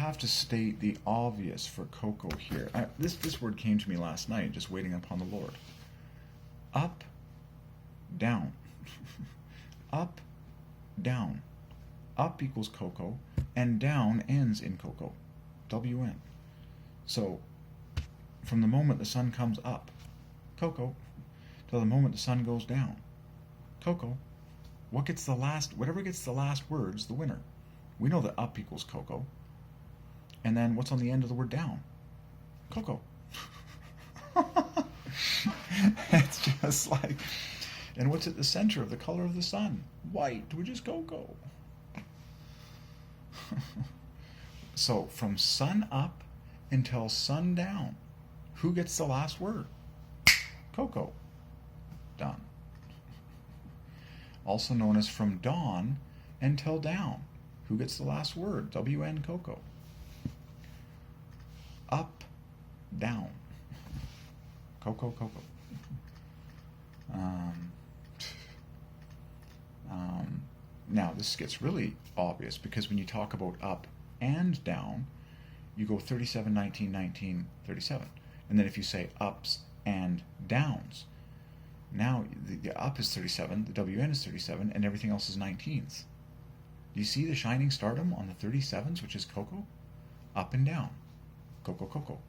have to state the obvious for cocoa here. This word came to me last night, just waiting upon the Lord. Up, down. Up, down. Up equals cocoa, and down ends in cocoa. WN. So, from the moment the sun comes up, cocoa, till the moment the sun goes down, cocoa. Whatever gets the last word's the winner. We know that up equals cocoa. And then what's on the end of the word down? Cocoa. It's just like, and what's at the center of the color of the sun? White, which is cocoa. So from sun up until sun down, who gets the last word? Cocoa. Done. Also known as from dawn until down. Who gets the last word? WN cocoa. Up, down. Cocoa, cocoa. Now, this gets really obvious because when you talk about up and down, you go 37, 19, 19, 37. And then if you say ups and downs, now the up is 37, the WN is 37, and everything else is 19s. Do you see the shining stardom on the 37s, which is cocoa? Up and down. Cocoa, cocoa.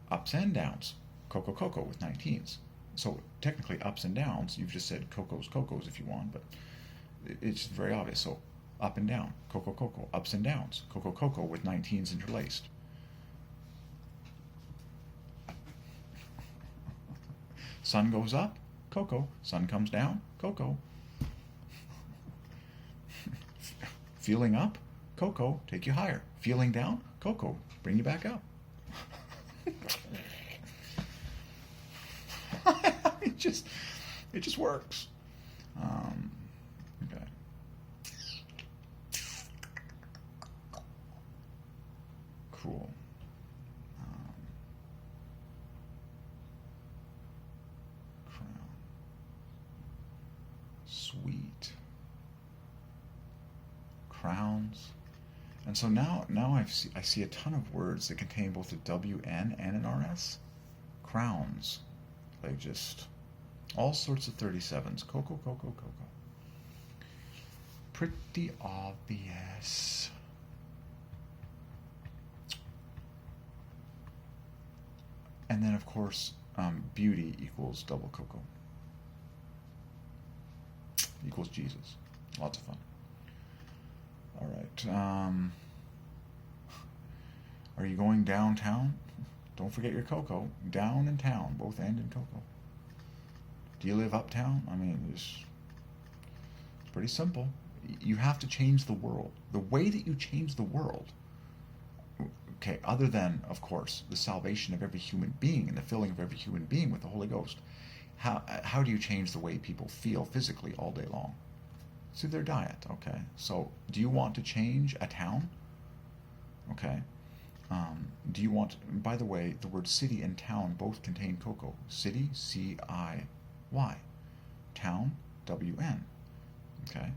Ups and downs. Cocoa, cocoa with 19s. So technically ups and downs, you've just said cocos, cocos if you want, but it's very obvious. So up and down. Cocoa, cocoa. Ups and downs. Cocoa, cocoa with 19s interlaced. Sun goes up, cocoa. Sun comes down, cocoa. Feeling up, cocoa, take you higher. Feeling down, cocoa, bring you back up. It just works. Okay. Cool. Crown. Sweet. Crowns. And so now I see a ton of words that contain both a WN and an RS. Crowns. Like just all sorts of 37s. Cocoa, cocoa, cocoa. Pretty obvious. And then, of course, beauty equals double cocoa. Equals Jesus. Lots of fun. All right. Are you going downtown? Don't forget your cocoa. Down and town, both end in cocoa. Do you live uptown? I mean, it's pretty simple. You have to change the world. The way that you change the world, okay, other than, of course, the salvation of every human being and the filling of every human being with the Holy Ghost, how do you change the way people feel physically all day long? Through their diet, okay? So, do you want to change a town? Okay. Do you want, by the way, the word city and town both contain cocoa. City, C-I-Y. Town, W-N. Okay?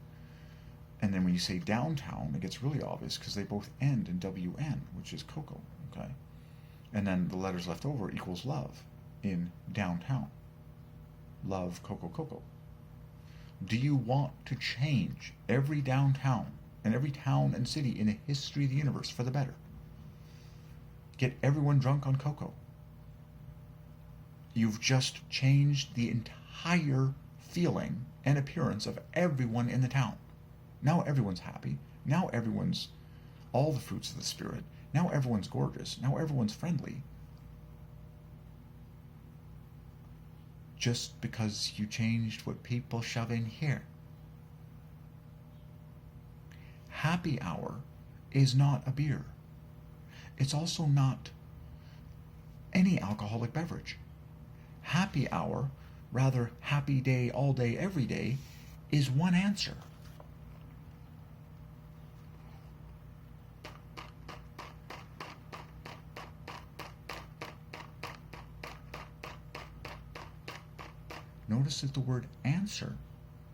And then when you say downtown, it gets really obvious because they both end in W-N, which is cocoa. Okay? And then the letters left over equals love in downtown. Love, cocoa, cocoa. Do you want to change every downtown and every town and city in the history of the universe for the better? Get everyone drunk on cocoa. You've just changed the entire feeling and appearance of everyone in the town. Now everyone's happy. Now everyone's all the fruits of the Spirit. Now everyone's gorgeous. Now everyone's friendly. Just because you changed what people shove in here. Happy hour is not a beer. It's also not any alcoholic beverage. Happy hour, rather happy day, all day, every day, is one answer. Notice that the word answer,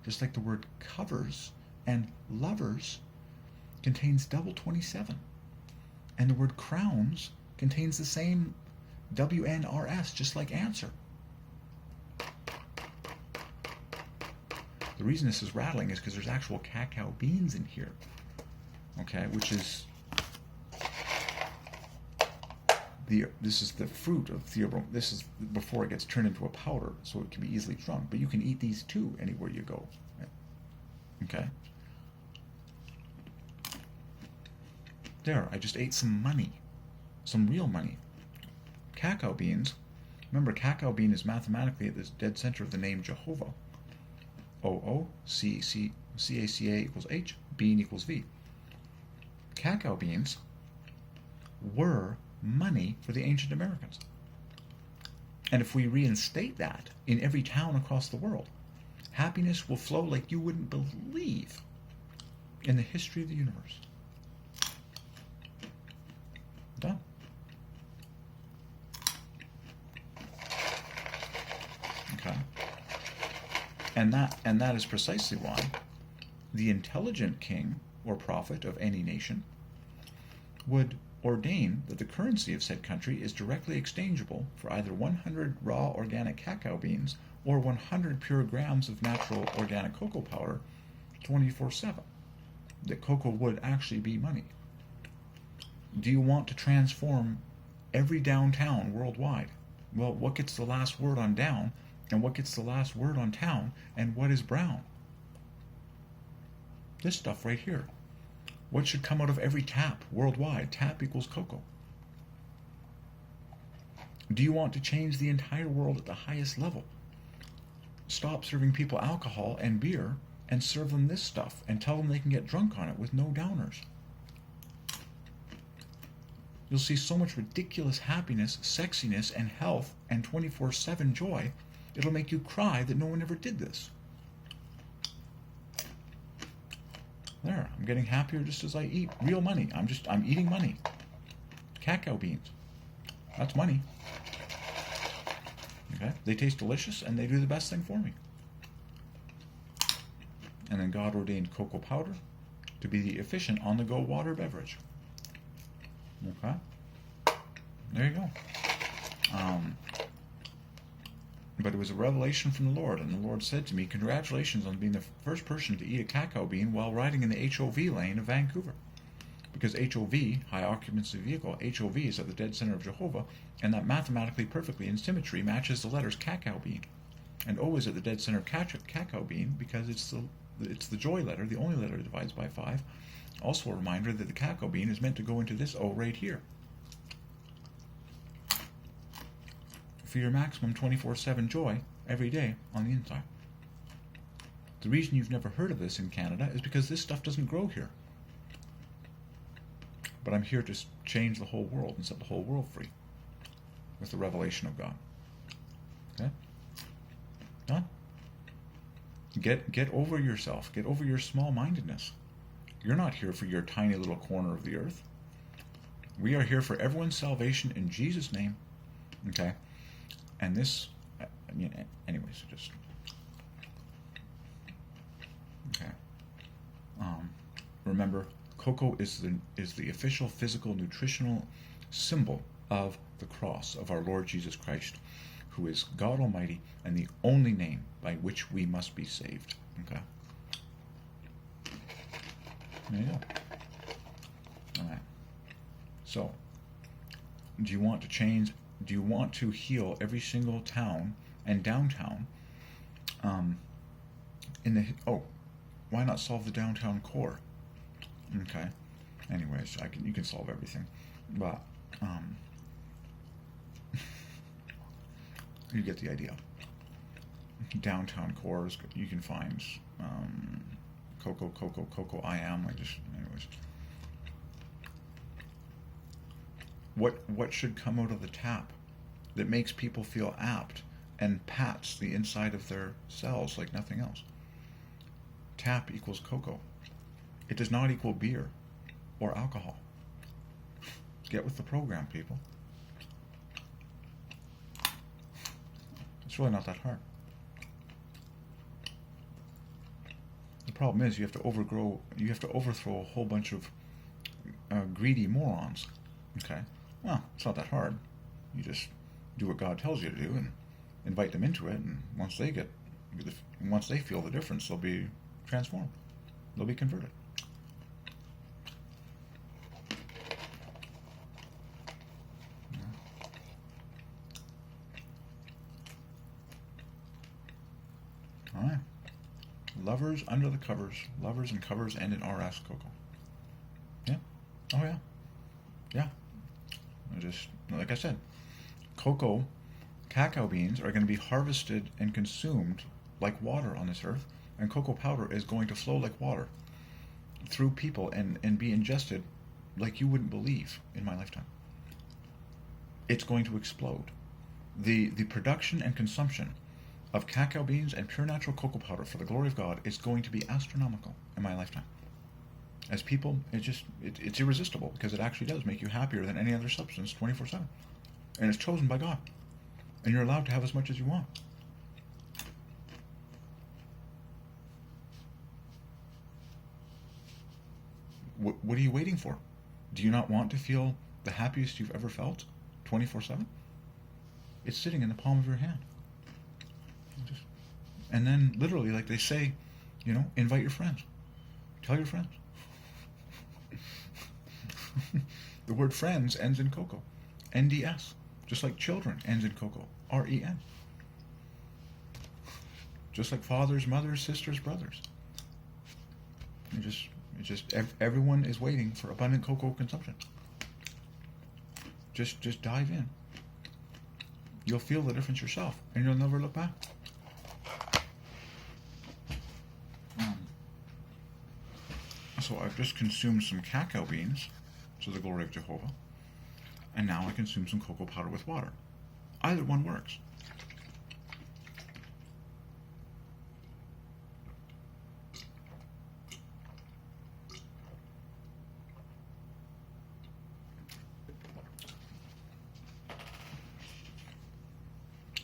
just like the word covers and lovers, contains double 27. And the word crowns contains the same WNRS, just like answer. The reason this is rattling is because there's actual cacao beans in here, okay, which is this is the fruit of theobrom. This is before it gets turned into a powder, so it can be easily drunk. But you can eat these too anywhere you go, okay. There, I just ate some money, some real money. Cacao beans. Remember, cacao bean is mathematically at the dead center of the name Jehovah. CACA equals H, bean equals V. Cacao beans were money for the ancient Americans. And if we reinstate that in every town across the world, happiness will flow like you wouldn't believe in the history of the universe. Done. Okay. And that is precisely why the intelligent king or prophet of any nation would ordain that the currency of said country is directly exchangeable for either 100 raw organic cacao beans or 100 pure grams of natural organic cocoa powder 24/7. That cocoa would actually be money. Do you want to transform every downtown worldwide? Well, what gets the last word on down, and what gets the last word on town, and what is brown? This stuff right here. What should come out of every tap worldwide? Tap equals cocoa. Do you want to change the entire world at the highest level? Stop serving people alcohol and beer and serve them this stuff and tell them they can get drunk on it with no downers. You'll see so much ridiculous happiness, sexiness, and health, and 24/7 joy, it'll make you cry that no one ever did this. There, I'm getting happier just as I eat real money. I'm eating money. Cacao beans. That's money. Okay? They taste delicious and they do the best thing for me. And then God ordained cocoa powder to be the efficient on-the-go water beverage. Okay? There you go. But it was a revelation from the Lord, and the Lord said to me, congratulations on being the first person to eat a cacao bean while riding in the HOV lane of Vancouver. Because HOV, high occupancy vehicle, HOV is at the dead center of Jehovah, and that mathematically perfectly in symmetry matches the letters cacao bean. And O is at the dead center of cacao bean because it's the joy letter, the only letter that divides by 5. Also a reminder that the cacao bean is meant to go into this O right here. For your maximum 24/7 joy every day on the inside. The reason you've never heard of this in Canada is because this stuff doesn't grow here. But I'm here to change the whole world and set the whole world free with the revelation of God. Okay? Done? Get over yourself. Get over your small-mindedness. You're not here for your tiny little corner of the earth. We are here for everyone's salvation in Jesus' name. Okay? And this, anyways, just, okay. Remember, cocoa is the official physical nutritional symbol of the cross of our Lord Jesus Christ, who is God Almighty and the only name by which we must be saved. Okay? There you go. All right. So, do you want to change? Do you want to heal every single town and downtown? Why not solve the downtown core? Okay. Anyways, you can solve everything, but you get the idea. Downtown cores, you can find Coco. I am. Anyways. What should come out of the tap that makes people feel apt and pats the inside of their cells like nothing else? Tap equals cocoa. It does not equal beer or alcohol. Get with the program, people. It's really not that hard. The problem is you have to overthrow a whole bunch of greedy morons Okay. Well, it's not that hard. You just do what God tells you to do and invite them into it, and once they feel the difference, they'll be transformed. They'll be converted. All right. Lovers under the covers. Lovers and covers end in RS, Coco. Yeah. Oh, yeah. Yeah. Just, like I said, cacao beans are going to be harvested and consumed like water on this earth, and cocoa powder is going to flow like water through people and be ingested like you wouldn't believe in my lifetime. It's going to explode. The production and consumption of cacao beans and pure natural cocoa powder for the glory of God is going to be astronomical in my lifetime. As people, it's irresistible, because it actually does make you happier than any other substance 24/7. And it's chosen by God. And you're allowed to have as much as you want. What are you waiting for? Do you not want to feel the happiest you've ever felt 24/7? It's sitting in the palm of your hand. And then, literally, like they say, invite your friends. Tell your friends. The word friends ends in cocoa. NDS. Just like children ends in cocoa. REN. Just like fathers, mothers, sisters, brothers. Everyone is waiting for abundant cocoa consumption. Just dive in. You'll feel the difference yourself, and you'll never look back. So I've just consumed some cacao beans to the glory of Jehovah, and now I consume some cocoa powder with water. Either one works.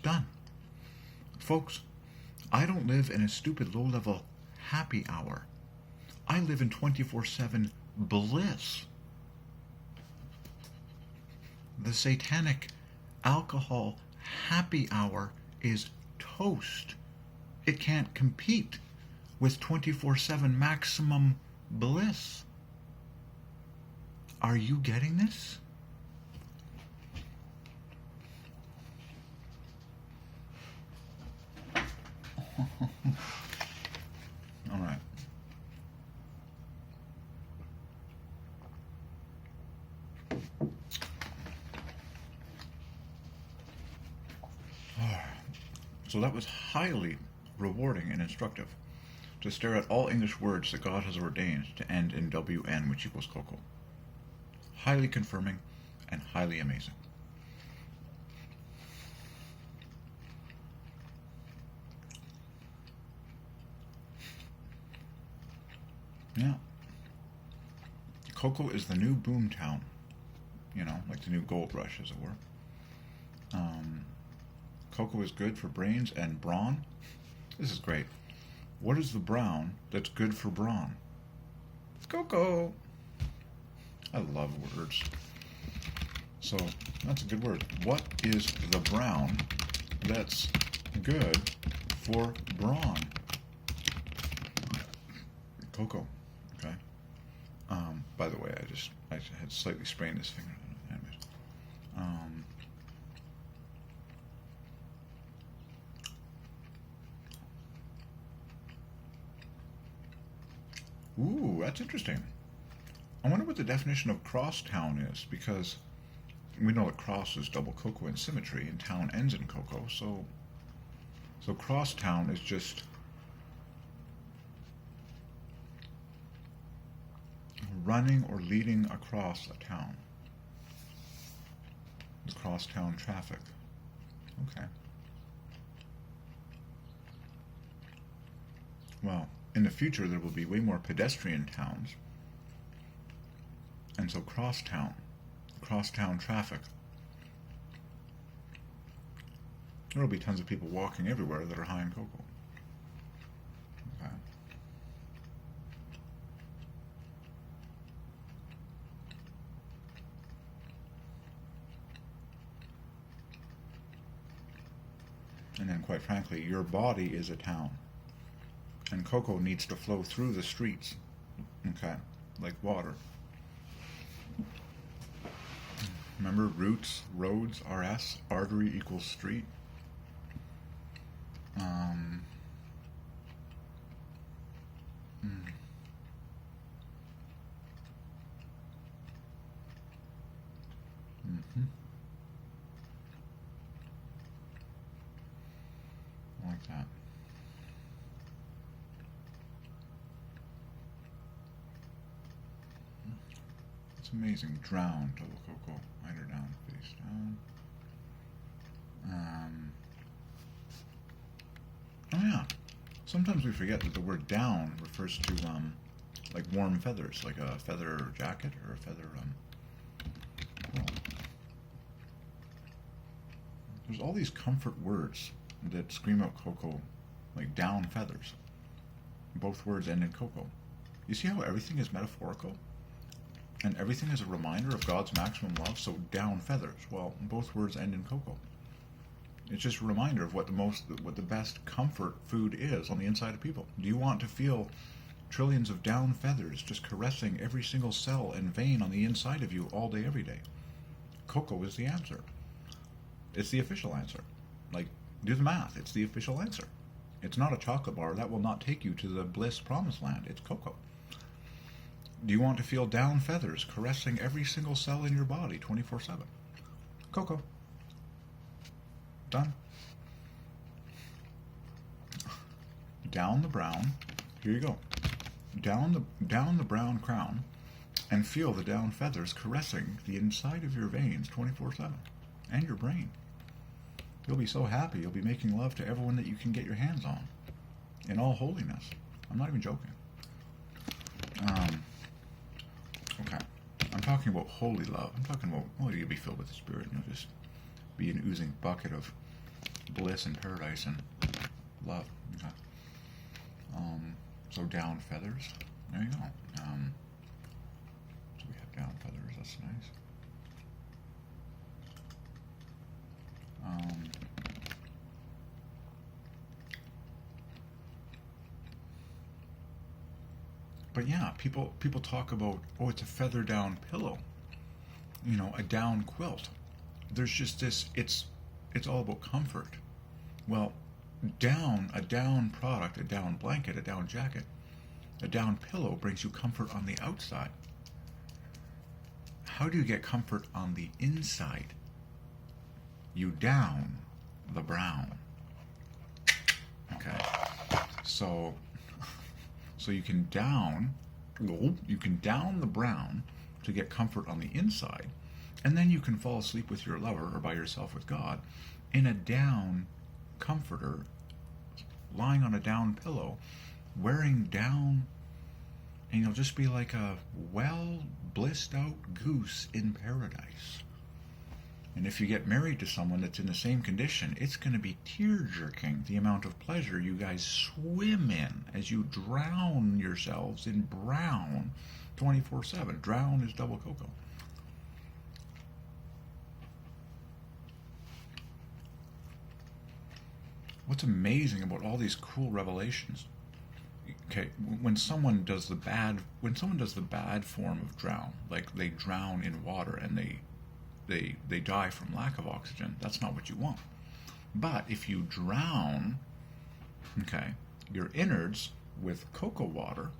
Done. Folks, I don't live in a stupid low-level happy hour. I live in 24/7 bliss. The satanic alcohol happy hour is toast. It can't compete with 24/7 maximum bliss. Are you getting this? All right. So that was highly rewarding and instructive, to stare at all English words that God has ordained to end in WN, which equals cocoa. Highly confirming and highly amazing. Yeah. Cocoa is the new boom town. Like the new gold rush, as it were. Cocoa is good for brains and brawn. This is great. What is the brown that's good for brawn? Cocoa. I love words. So, that's a good word. What is the brown that's good for brawn? Cocoa. Okay. By the way, I had slightly sprained this finger. Anyways. Ooh, that's interesting. I wonder what the definition of crosstown is, because we know that cross is double cocoa in symmetry, and town ends in cocoa, so crosstown is just running or leading across a town. The crosstown traffic. Okay. Well, in the future there will be way more pedestrian towns, and so crosstown traffic. There will be tons of people walking everywhere that are high in cocoa. Okay. And then, quite frankly, your body is a town. And cocoa needs to flow through the streets, okay, like water. Remember, roots, roads, RS, artery equals street. Um, mm. Mm-hmm. Like that. It's amazing. Drown, double cocoa. Eider down, face down. Oh yeah. Sometimes we forget that the word down refers to like warm feathers, like a feather jacket or a feather quilt. There's all these comfort words that scream out cocoa, like down feathers. Both words end in cocoa. You see how everything is metaphorical? And everything is a reminder of God's maximum love, so down feathers. Well, both words end in cocoa. It's just a reminder of what the best comfort food is on the inside of people. Do you want to feel trillions of down feathers just caressing every single cell and vein on the inside of you all day, every day? Cocoa is the answer. It's the official answer. Like, do the math. It's the official answer. It's not a chocolate bar. That will not take you to the bliss promised land. It's cocoa. Do you want to feel down feathers caressing every single cell in your body 24/7? Cocoa. Done. Down the brown. Here you go. Down the brown crown, and feel the down feathers caressing the inside of your veins 24/7, and your brain. You'll be so happy. You'll be making love to everyone that you can get your hands on, in all holiness. I'm not even joking. Okay. I'm talking about holy love. I'm talking about, you'll be filled with the Spirit, and you'll just be an oozing bucket of bliss and paradise and love. Okay. So down feathers. There you go. So we have down feathers. That's nice. But yeah, people talk about, it's a feather down pillow, a down quilt. There's just this, it's all about comfort. Well, a down product, a down blanket, a down jacket, a down pillow brings you comfort on the outside. How do you get comfort on the inside? You down the brown. Okay. So you can down the brown to get comfort on the inside, and then you can fall asleep with your lover or by yourself with God in a down comforter, lying on a down pillow, wearing down, and you'll just be like a blissed out goose in paradise. And if you get married to someone that's in the same condition, it's going to be tear-jerking the amount of pleasure you guys swim in as you drown yourselves in brown 24/7. Drown is double cocoa. What's amazing about all these cool revelations? Okay, when someone does the bad form of drown, like they drown in water and they die from lack of oxygen, that's not what you want. But if you drown, your innards with cocoa water,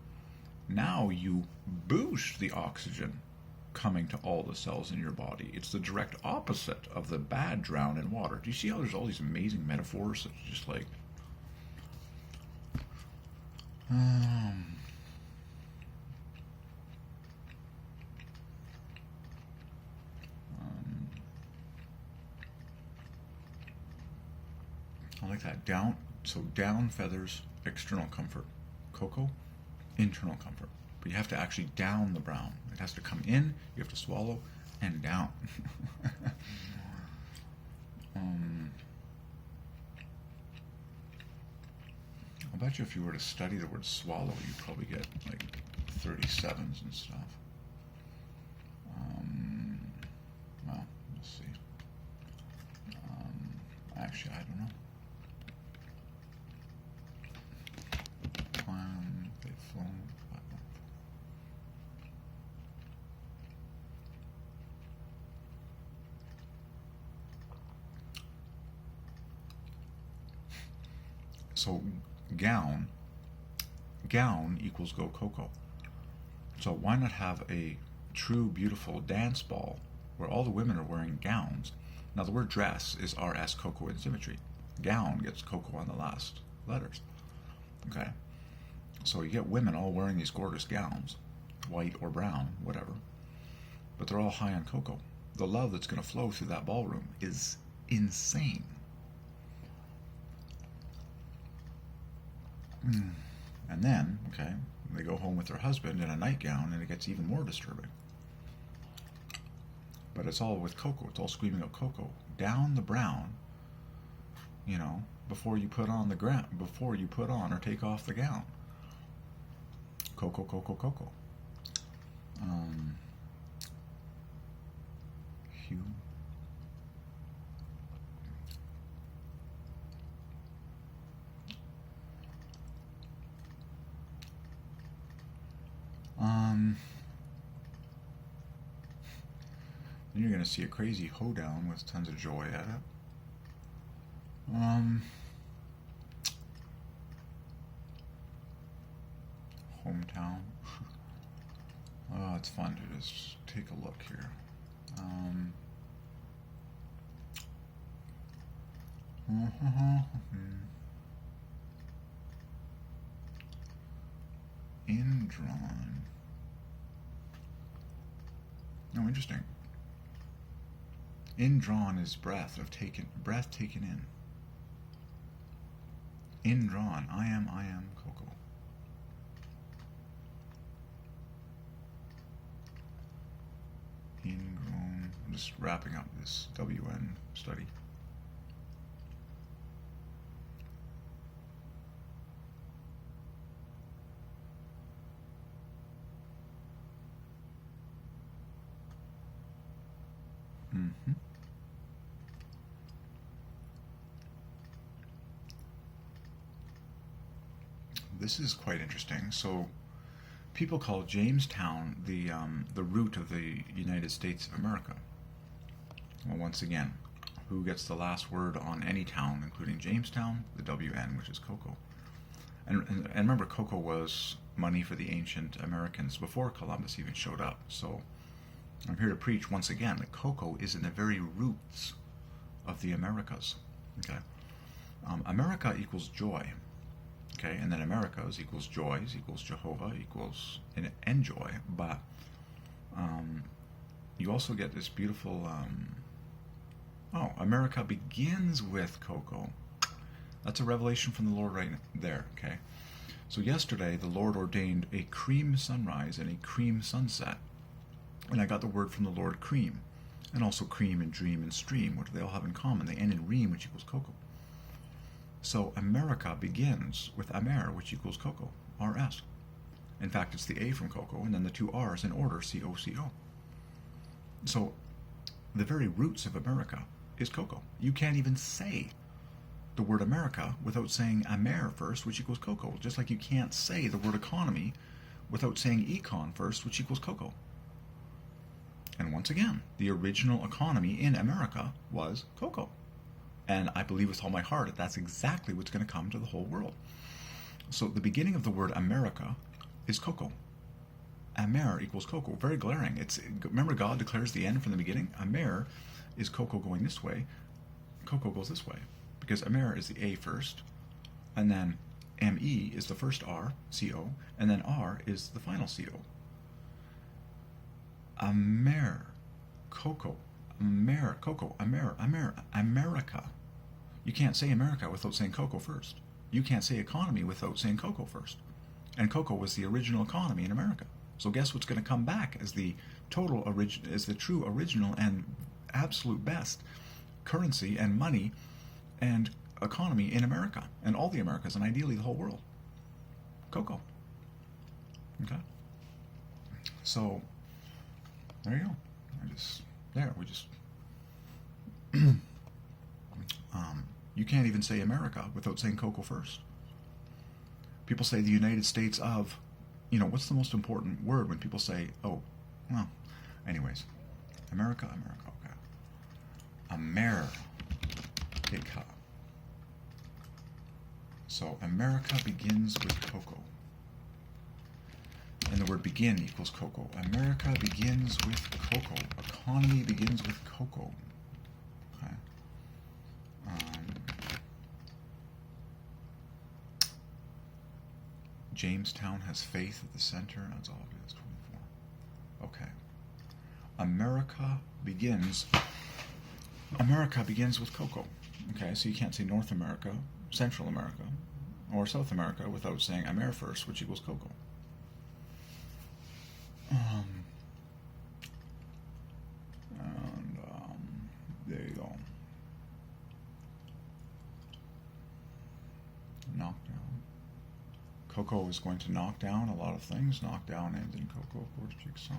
now you boost the oxygen coming to all the cells in your body. It's the direct opposite of the bad drown in water. Do you see how there's all these amazing metaphors that just like... I like that. Down feathers, external comfort. Cocoa, internal comfort. But you have to actually down the brown. It has to come in, you have to swallow, and down. I'll bet you if you were to study the word swallow, you'd probably get like 37s and stuff. Well, let's see. Actually, I don't know. So gown equals go cocoa. So why not have a true beautiful dance ball where all the women are wearing gowns? Now the word dress is RS cocoa in symmetry. Gown gets cocoa on the last letters. Okay? So you get women all wearing these gorgeous gowns, white or brown, whatever, but they're all high on cocoa. The love that's going to flow through that ballroom is insane. And then, okay, they go home with their husband in a nightgown, and it gets even more disturbing. But it's all with cocoa. It's all screaming out cocoa. Down the brown, you know, before you put on before you put on or take off the gown. Cocoa, cocoa, cocoa. Hue. Then you're going to see a crazy hoedown with tons of joy at it. Hometown. Oh, it's fun to just take a look here. Indrawn. Oh, interesting. Indrawn is breath taken in. Indrawn. I am cocoa. Ingrown. I'm just wrapping up this WN study. This is quite interesting. So, people call Jamestown the root of the United States of America. Well, once again, who gets the last word on any town, including Jamestown? The WN, which is cocoa. And remember, cocoa was money for the ancient Americans before Columbus even showed up. So, I'm here to preach once again that cocoa is in the very roots of the Americas. Okay, America equals joy. Okay, and then Americas equals joys equals Jehovah equals enjoy. But you also get this beautiful. America begins with cocoa. That's a revelation from the Lord right there. Okay, so yesterday the Lord ordained a cream sunrise and a cream sunset. And I got the word from the Lord cream, and also cream and dream and stream. What do they all have in common? They end in ream, which equals cocoa. So America begins with Amer, which equals cocoa, RS. In fact, it's the A from cocoa, and then the two R's in order, COCO. So the very roots of America is cocoa. You can't even say the word America without saying Amer first, which equals cocoa. Just like you can't say the word economy without saying econ first, which equals cocoa. And once again, the original economy in America was cocoa. And I believe with all my heart that that's exactly what's going to come to the whole world. So the beginning of the word America is cocoa. Amer equals cocoa. Very glaring. Remember, God declares the end from the beginning. Amer is cocoa going this way. Cocoa goes this way. Because Amer is the A first. And then ME is the first R, CO. And then R is the final CO. Amer, cocoa, America. You can't say America without saying cocoa first. You can't say economy without saying cocoa first. And cocoa was the original economy in America. So guess what's going to come back as the true original and absolute best currency and money and economy in America and all the Americas and ideally the whole world? Cocoa. Okay. So there you go. You can't even say America without saying cocoa first. People say the United States of, what's the most important word when people say, anyways, America, okay. America. So America begins with cocoa. And the word begin equals cocoa. America begins with cocoa. Economy begins with cocoa. Okay. Jamestown has faith at the center. That's obvious. 24. Okay. America begins with cocoa. Okay, so you can't say North America, Central America, or South America without saying Amer first, which equals cocoa. There you go. Knockdown. Cocoa is going to knock down a lot of things. Knockdown ends in cocoa, of course, jigsaw.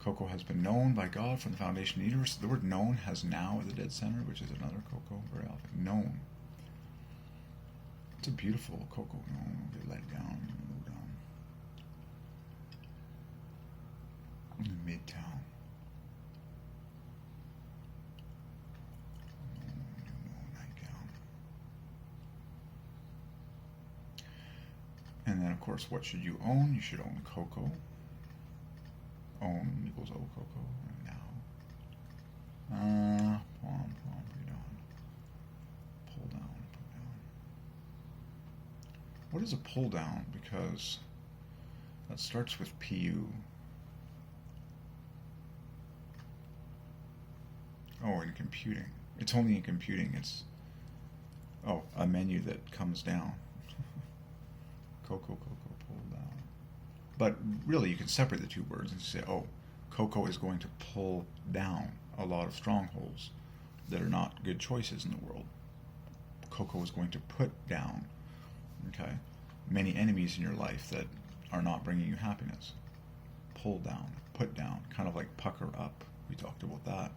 Cocoa has been known by God from the foundation of the universe. The word known has now at the dead center, which is another cocoa, very often. Known. It's a beautiful cocoa. Known. They let down. In the Midtown. Nightgown. And then, of course, what should you own? You should own cocoa. Own equals owe cocoa. And now. Pull down. Put down. What is a pull down? Because that starts with PU. Oh, in computing. It's only in computing. It's, a menu that comes down. Cocoa, pull down. But really, you can separate the two words and say, cocoa is going to pull down a lot of strongholds that are not good choices in the world. Cocoa is going to put down, okay, many enemies in your life that are not bringing you happiness. Pull down, put down, kind of like pucker up. We talked about that.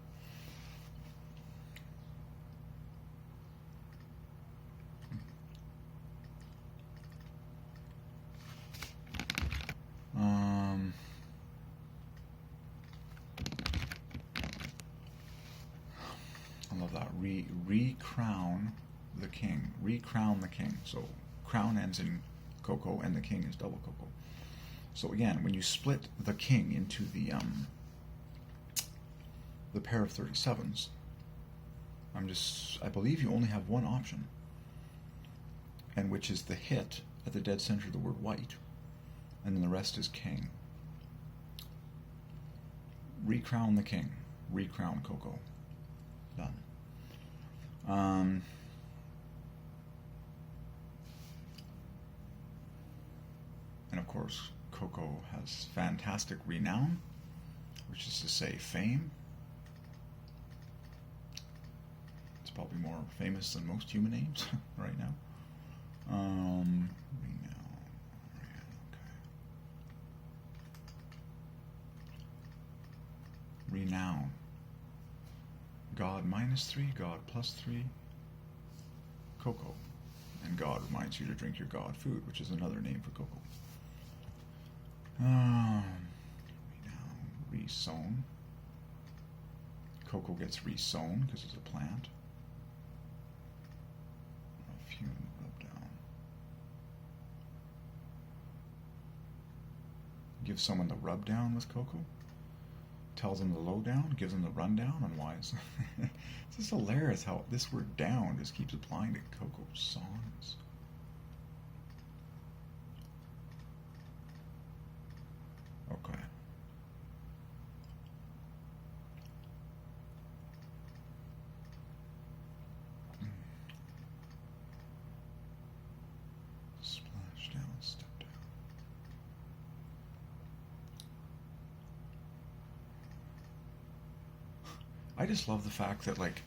I love that. Recrown the king. Recrown the king. So crown ends in cocoa and the king is double cocoa. So again, when you split the king into the pair of 37s, I believe you only have one option, and which is the hit at the dead center of the word white, and then the rest is king. Recrown the king. Recrown cocoa. Done. And of course, cocoa has fantastic renown, which is to say fame. It's probably more famous than most human names right now. Renown. Renown. God -3, God +3, cocoa. And God reminds you to drink your God food, which is another name for cocoa. Renown. Resown. Cocoa gets resown because it's a plant. Rub down. Give someone the rub down with cocoa. Tells them the lowdown, gives them the rundown on why it's just hilarious how this word down just keeps applying to cocoa songs. Okay. Splash down, step down. I just love the fact that, like,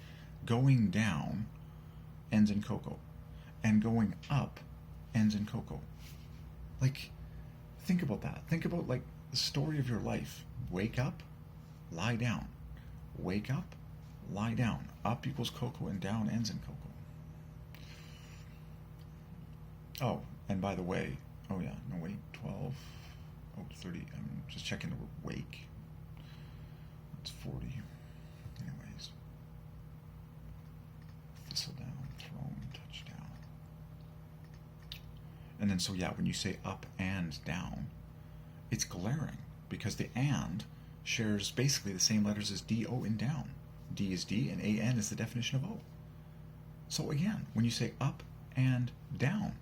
going down ends in cocoa, and going up ends in cocoa. Like, think about that. Think about, like, the story of your life. Wake up, lie down. Wake up, lie down. Up equals cocoa, and down ends in cocoa. Oh, and by the way, 12, 30, I'm just checking the word wake. It's 40. Anyways. Thistle down, thrown, touchdown. And then so yeah, when you say up and down, it's glaring because the and shares basically the same letters as D, O, and down. D is D and A-N is the definition of O. So again, when you say up and down,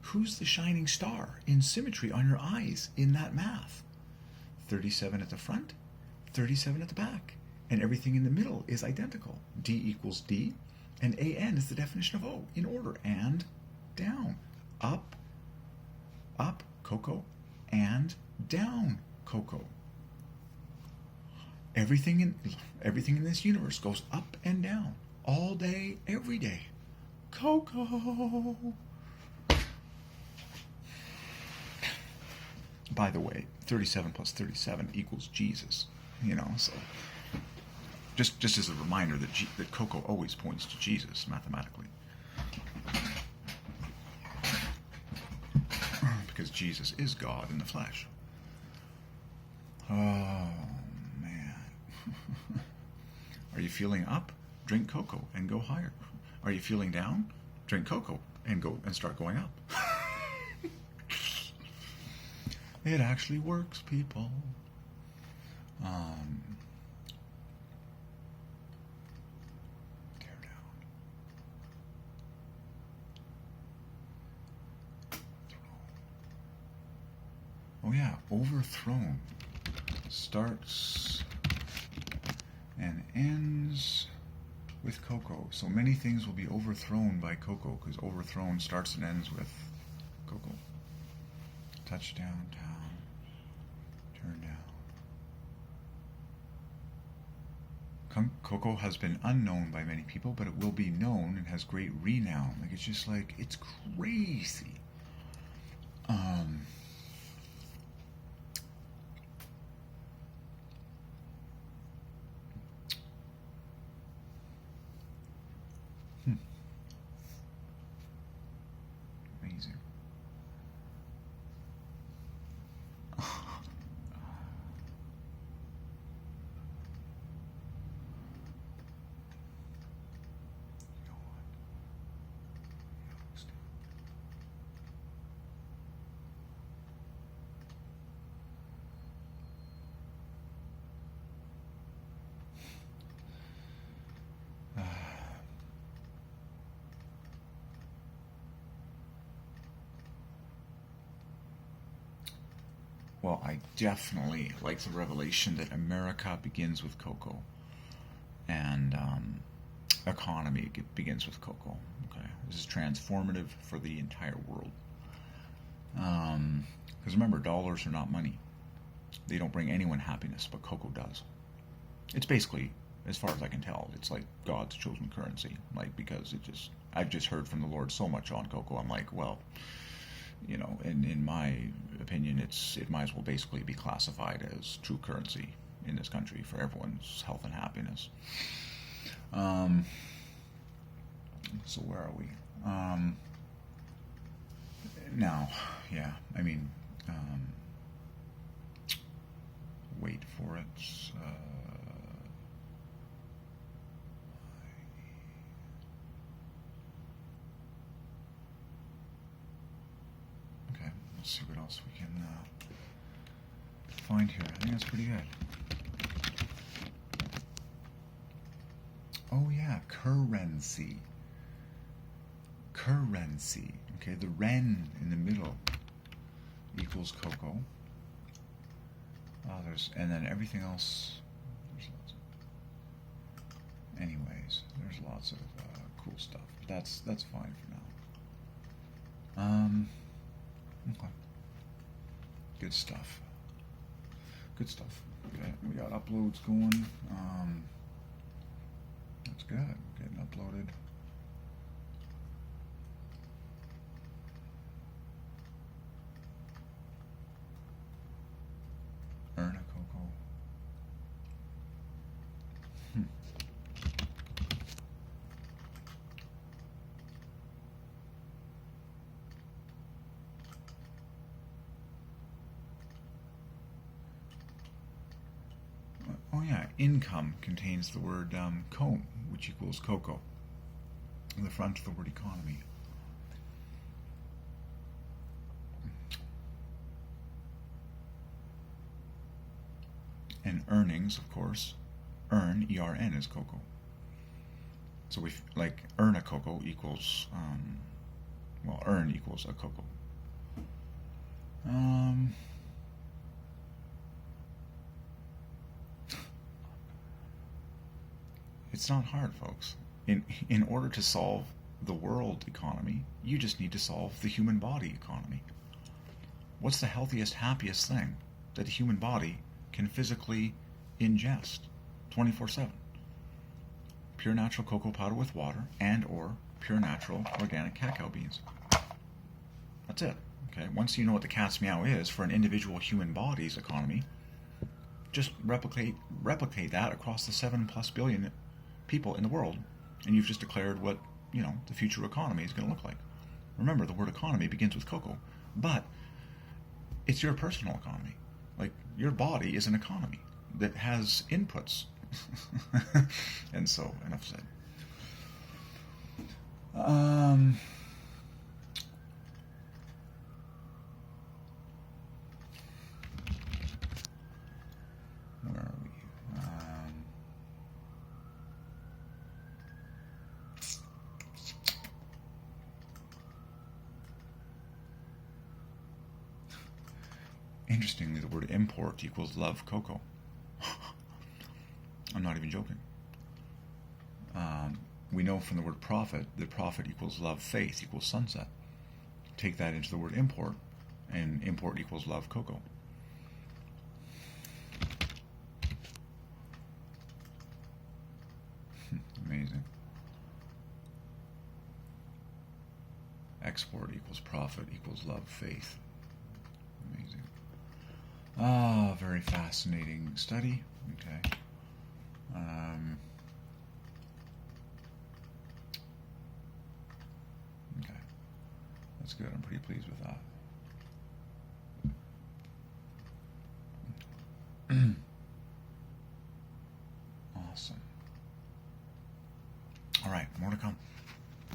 who's the shining star in symmetry on your eyes in that math? 37 at the front, 37 at the back, and everything in the middle is identical. D equals D, and A-N is the definition of O in order, and down. Up, up, Coco, and down, Coco. Everything in this universe goes up and down, all day, every day. Coco. By the way, 37 plus 37 equals Jesus. So just as a reminder that Coco always points to Jesus mathematically. Because Jesus is God in the flesh. Oh, man. Are you feeling up? Drink cocoa and go higher. Are you feeling down? Drink cocoa and start going up. It actually works, people. Tear down. Oh yeah, overthrown starts and ends with Coco. So many things will be overthrown by Coco because overthrown starts and ends with Coco. Touchdown, town, turn down. Coco has been unknown by many people, but it will be known and has great renown. Like, it's just like, it's crazy. Amazing. Well, I definitely like the revelation that America begins with cocoa, and economy begins with cocoa. Okay, this is transformative for the entire world. Because remember, dollars are not money; they don't bring anyone happiness, but cocoa does. It's basically, as far as I can tell, it's like God's chosen currency. Like, because I've just heard from the Lord so much on cocoa. I'm like, well, in my opinion, it might as well basically be classified as true currency in this country for everyone's health and happiness. So where are we? Now, yeah, I mean, wait for it. Let's see what else we can find here. I think that's pretty good. Oh yeah, currency. Currency. Okay, the ren in the middle equals cocoa. And then everything else. Anyways, there's lots of cool stuff. But that's fine for now. Okay. Good stuff. Good stuff. Okay, we got uploads going. That's good. Getting uploaded. Earn a cocoa. Oh yeah, income contains the word com, which equals cocoa. In the front of the word economy. And earnings, of course, earn, E-R-N, is cocoa. So we like earn a cocoa equals, earn equals a cocoa. It's not hard, folks. In order to solve the world economy, you just need to solve the human body economy. What's the healthiest, happiest thing that the human body can physically ingest 24/7? Pure natural cocoa powder with water and or pure natural organic cacao beans. That's it. Okay. Once you know what the cat's meow is for an individual human body's economy, just replicate that across the 7+ billion people in the world, and you've just declared what, the future economy is going to look like. Remember, the word economy begins with cocoa, but it's your personal economy. Like, your body is an economy that has inputs. And so, enough said. Where are we? Interestingly, the word import equals love cocoa. I'm not even joking. We know from the word prophet that prophet equals love faith equals sunset. Take that into the word import, and import equals love cocoa. Amazing. Export equals profit equals love faith. Amazing. Very fascinating study. Okay. Okay. That's good. I'm pretty pleased with that.